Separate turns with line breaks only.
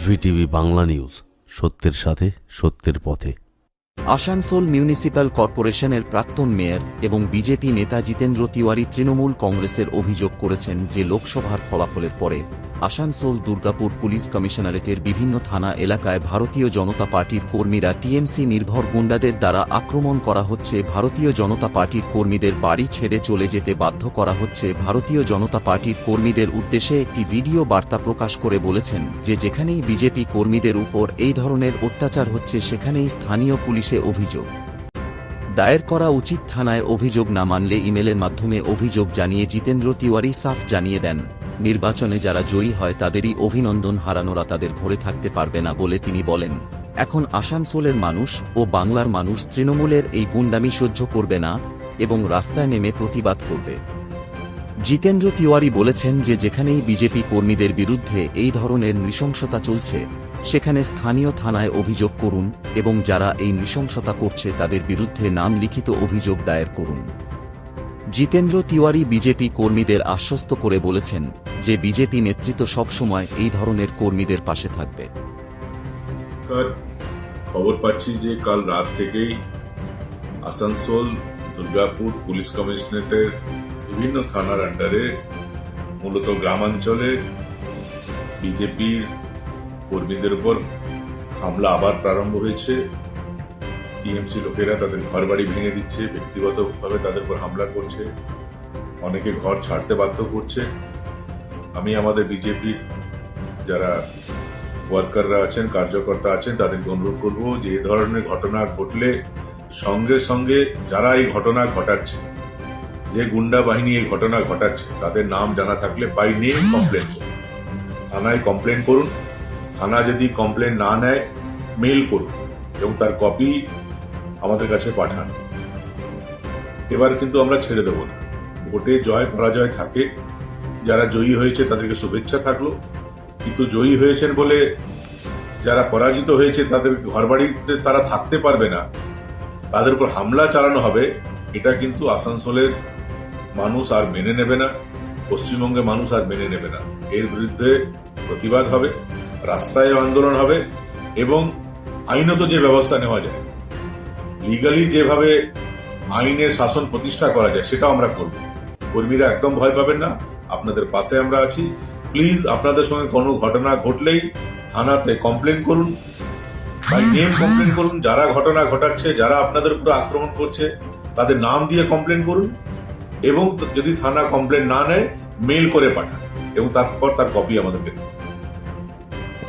VTV Bangla news, সত্যের সাথে সত্যের পথে।
আসানসোল মিউনিসিপ্যাল কর্পোরেশনের প্রাক্তন মেয়র এবং বিজেপি নেতা জিতেন্দ্র তিওয়ারি তৃণমূল কংগ্রেসের অভিযোগ করেছেন যে লোকসভার ফলাফলের পরে আসানসোল দুর্গাপুর পুলিশ কমিশনারেটের বিভিন্ন থানা এলাকায় ভারতীয় জনতা পার্টির কর্মীরা টিএমসি নির্ভর গুন্ডাদের দ্বারা আক্রমণ করা হচ্ছে। ভারতীয় জনতা পার্টির কর্মীদের বাড়ি ছেড়ে চলে যেতে বাধ্য করা হচ্ছে। ভারতীয় জনতা পার্টির কর্মীদের উদ্দেশ্যে একটি ভিডিও বার্তা প্রকাশ করে বলেছেন যে যেখানেই বিজেপি কর্মীদের উপর এই ধরনের অত্যাচার হচ্ছে সেখানেই স্থানীয় পুলিশে অভিযোগ দায়ের করা উচিত। থানায় অভিযোগ না মানলে ইমেলের মাধ্যমে অভিযোগ জানিয়ে জিতেন্দ্র তিওয়ারি সাফ জানিয়ে দেন, নির্বাচনে যারা জয়ী হয় তাদেরই অভিনন্দন, হারানোরা তাদের ঘরে থাকতে পারবে না বলে তিনি বলেন। এখন আসানসোলের মানুষ ও বাংলার মানুষ তৃণমূলের এই গুন্ডামি সহ্য করবে না এবং রাস্তায় নেমে প্রতিবাদ করবে। জিতেন্দ্র তিওয়ারি বলেছেন যে যেখানেই বিজেপি কর্মীদের বিরুদ্ধে এই ধরনের নৃশংসতা চলছে সেখানে স্থানীয় থানায় অভিযোগ করুন এবং যারা এই নৃশংসতা করছে তাদের বিরুদ্ধে নাম লিখিত অভিযোগ দায়ের করুন। জিতেন্দ্র তিওয়ারি বিজেপি কর্মীদের আশ্বস্ত করে বলেছেন যে বিজেপি নেতৃত্ব সবসময় এই ধরনের কর্মীদের পাশে থাকবে।
খবর পাচ্ছি যে কাল রাত থেকেই আসানসোল দুর্গাপুর পুলিশ কমিশনারেটের বিভিন্ন থানার আন্ডারে মূলত গ্রামাঞ্চলে বিজেপির কর্মীদের উপর হামলা আবার প্রারম্ভ হয়েছে। টিএমসি লোকেরা তাদের ঘর বাড়ি ভেঙে দিচ্ছে, ব্যক্তিগতভাবে তাদের উপর হামলা করছে, অনেকে ঘর ছাড়তে বাধ্য করছে। আমি আমাদের বিজেপির যারা ওয়ার্কাররা আছেন, কার্যকর্তা আছেন, তাদেরকে অনুরোধ করব যে এই ধরনের ঘটনা ঘটলে সঙ্গে সঙ্গে যারা এই ঘটনা ঘটাচ্ছে, যে গুন্ডা বাহিনী এই ঘটনা ঘটাচ্ছে, তাদের নাম জানা থাকলে বাই নেম কমপ্লেন করুন, থানায় কমপ্লেন করুন। থানা যদি কমপ্লেন না নেয় মেল করুন এবং তার কপি আমাদের কাছে পাঠান। এবার কিন্তু আমরা ছেড়ে দেব না। ভোটে জয় পরাজয় থাকে, যারা জয়ী হয়েছে তাদেরকে শুভেচ্ছা থাকলো, কিন্তু জয়ী হয়েছেন বলে যারা পরাজিত হয়েছে তাদের ঘরবাড়িতে তারা থাকতে পারবে না, তাদের উপর হামলা চালানো হবে, এটা কিন্তু আসানসোলের মানুষ আর মেনে নেবে না, পশ্চিমবঙ্গের মানুষ আর মেনে নেবে না। এর বিরুদ্ধে প্রতিবাদ হবে, রাস্তায় আন্দোলন হবে এবং আইনত যে ব্যবস্থা নেওয়া যায়, লিগালি যেভাবে আইনের শাসন প্রতিষ্ঠা করা যায় সেটাও আমরা করব। কর্মীরা একদম ভয় পাবেন না, আপনাদের পাশে আমরা আছি। প্লিজ আপনাদের সঙ্গে কোনো ঘটনা ঘটলেই থানাতে কমপ্লেন করুন, বাই নেম কমপ্লেন করুন। যারা ঘটনা ঘটাচ্ছে, যারা আপনাদের উপর আক্রমণ করছে তাদের নাম দিয়ে কমপ্লেন করুন এবং যদি থানা কমপ্লেন না নেয় মেল করে পাঠান এবং তারপর তার কপি আমাদেরকে দিন।